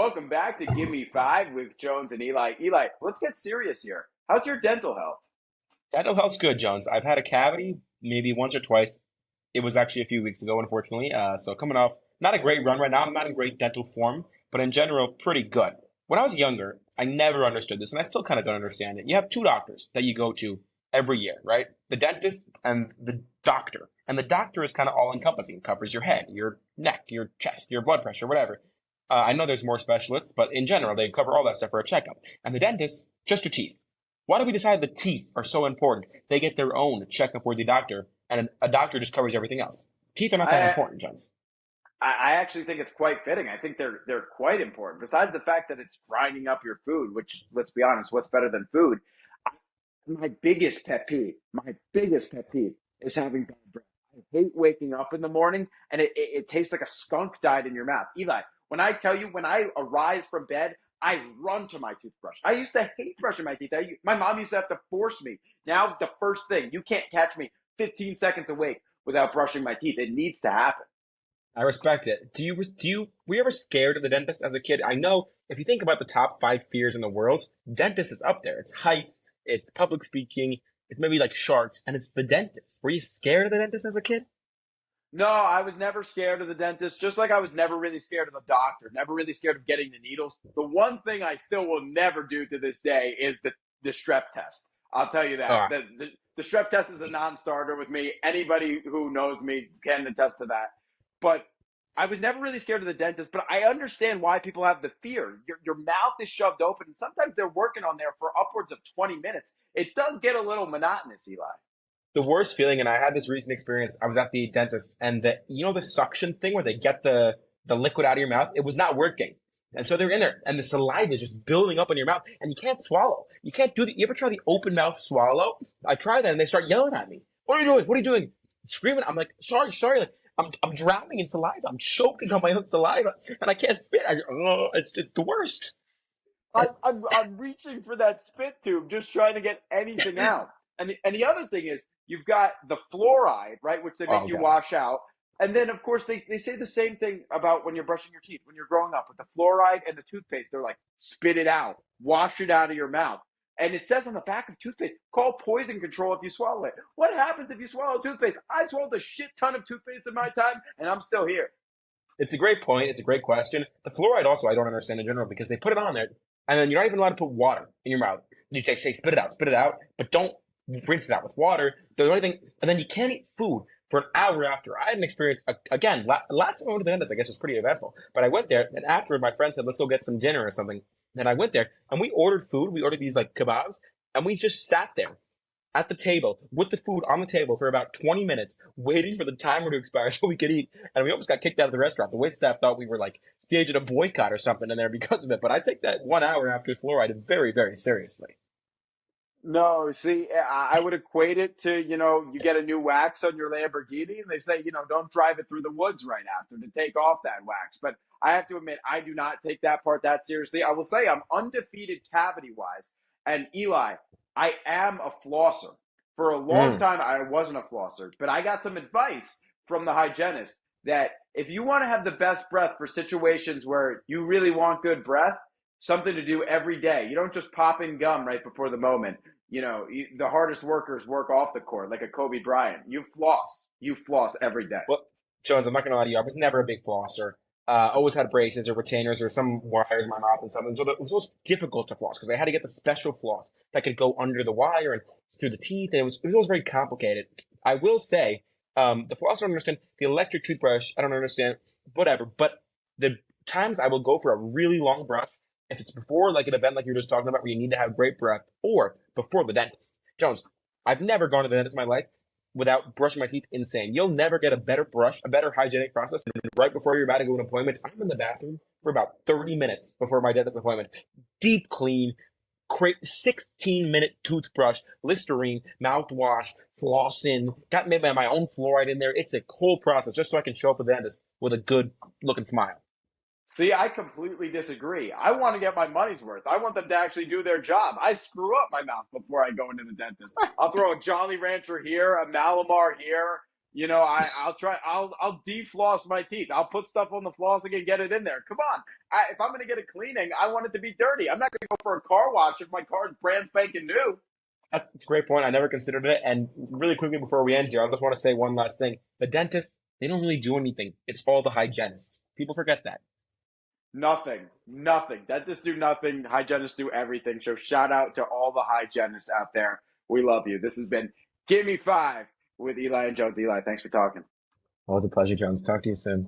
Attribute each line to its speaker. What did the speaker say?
Speaker 1: Welcome back to Give Me Five with Jones and Eli. Eli, let's get serious here. How's your dental health?
Speaker 2: Dental health's good, Jones. I've had a cavity maybe once or twice. It was actually a few weeks ago, unfortunately. So coming off, not a great run right now. I'm not in great dental form, but in general, pretty good. When I was younger, I never understood this, and I still kind of don't understand it. You have two doctors that you go to every year, right? The dentist and the doctor. And the doctor is kind of all encompassing, covers your head, your neck, your chest, your blood pressure, whatever. I know there's more specialists, but in general, they cover all that stuff for a checkup. And the dentist, just your teeth. Why do we decide the teeth are so important? They get their own checkup with the doctor, and a doctor just covers everything else. Teeth are not that
Speaker 1: I
Speaker 2: important, Jones.
Speaker 1: I actually think it's quite fitting. I think they're quite important. Besides the fact that it's grinding up your food, which let's be honest, what's better than food? My biggest pet peeve is having bad breath. I hate waking up in the morning and it tastes like a skunk died in your mouth. Eli, when I tell you, when I arise from bed, I run to my toothbrush. I used to hate brushing my teeth. My mom used to have to force me. Now, the first thing, you can't catch me 15 seconds awake without brushing my teeth. It needs to happen.
Speaker 2: I respect it. Were you ever scared of the dentist as a kid? I know if you think about the top five fears in the world, dentist is up there. It's heights, it's public speaking, it's maybe like sharks, and it's the dentist. Were you scared of the dentist as a kid?
Speaker 1: No, I was never scared of the dentist, just like I was never really scared of the doctor, never really scared of getting the needles. The one thing I still will never do to this day is the strep test. I'll tell you that.
Speaker 2: Ah,
Speaker 1: The strep test is a non starter with me. Anybody who knows me can attest to that. But I was never really scared of the dentist, but I understand why people have the fear. Your mouth is shoved open, and sometimes they're working on there for upwards of 20 minutes. It does get a little monotonous, Eli.
Speaker 2: the worst feeling, and I had this recent experience. I was at the dentist, and the suction thing where they get the liquid out of your mouth. It was not working, and so they're in there, and the saliva is just building up in your mouth, and you can't swallow. You can't do the. You ever try the open mouth swallow? I try that, and they start yelling at me. What are you doing? What are you doing? Screaming. I'm like, sorry, sorry. Like I'm drowning in saliva. I'm choking on my own saliva, and I can't spit. It's the worst.
Speaker 1: I'm reaching for that spit tube, just trying to get anything out. And the other thing is, you've got the fluoride, right, which they make
Speaker 2: Oh
Speaker 1: you
Speaker 2: god.
Speaker 1: wash out. And then, of course, they say the same thing about when you're brushing your teeth, when you're growing up with the fluoride and the toothpaste. They're like, spit it out, wash it out of your mouth. And it says on the back of toothpaste, call poison control if you swallow it. What happens if you swallow toothpaste? I swallowed a shit ton of toothpaste in my time, and I'm still here.
Speaker 2: It's a great point. It's a great question. The fluoride also I don't understand in general because they put it on there, and then you're not even allowed to put water in your mouth. You can say spit it out, but don't rinse it out with water. The only thing, and then you can't eat food for an hour after. I had an experience again. Last time I went to the dentist, I guess was pretty eventful. But I went there, and after my friend said, "Let's go get some dinner or something." Then I went there, and we ordered food. We ordered these like kebabs, and we just sat there at the table with the food on the table for about 20 minutes, waiting for the timer to expire so we could eat. And we almost got kicked out of the restaurant. The wait staff thought we were like staging a boycott or something in there because of it. But I take that 1 hour after fluoride very, very seriously.
Speaker 1: No, see, I would equate it to, you get a new wax on your Lamborghini and they say, don't drive it through the woods right after to take off that wax. But I have to admit, I do not take that part that seriously. I will say I'm undefeated cavity wise. And Eli, I am a flosser. For a long
Speaker 2: Mm.
Speaker 1: time, I wasn't a flosser, but I got some advice from the hygienist that if you want to have the best breath for situations where you really want good breath, something to do every day. You don't just pop in gum right before the moment. The hardest workers work off the court, like a Kobe Bryant. You floss. You floss every day.
Speaker 2: Well, Jones, I'm not going to lie to you. I was never a big flosser. Always had braces or retainers or some wires in my mouth and something. So it was always difficult to floss because I had to get the special floss that could go under the wire and through the teeth. And it was always very complicated. I will say, the floss I don't understand. The electric toothbrush, I don't understand. Whatever. But the times I will go for a really long brush, if it's before like an event like you were just talking about where you need to have great breath or before the dentist. Jones, I've never gone to the dentist in my life without brushing my teeth. Insane. You'll never get a better brush, a better hygienic process than right before you're about to go to an appointment. I'm in the bathroom for about 30 minutes before my dentist appointment. Deep clean, 16-minute toothbrush, Listerine, mouthwash, flossing, got maybe my own fluoride in there. It's a whole process just so I can show up at the dentist with a good looking smile.
Speaker 1: See, I completely disagree. I want to get my money's worth. I want them to actually do their job. I screw up my mouth before I go into the dentist. I'll throw a Jolly Rancher here, a Malamar here. I'll try. I'll defloss my teeth. I'll put stuff on the flossing and get it in there. Come on. If I'm gonna get a cleaning, I want it to be dirty. I'm not gonna go for a car wash if my car is brand spanking new.
Speaker 2: That's a great point. I never considered it. And really quickly before we end here, I just want to say one last thing. The dentist, they don't really do anything. It's all the hygienists. People forget that.
Speaker 1: Nothing. Nothing. Dentists do nothing. Hygienists do everything. So shout out to all the hygienists out there. We love you. This has been Give Me Five with Eli and Jones. Eli, thanks for talking.
Speaker 2: Always a pleasure, Jones. Talk to you soon.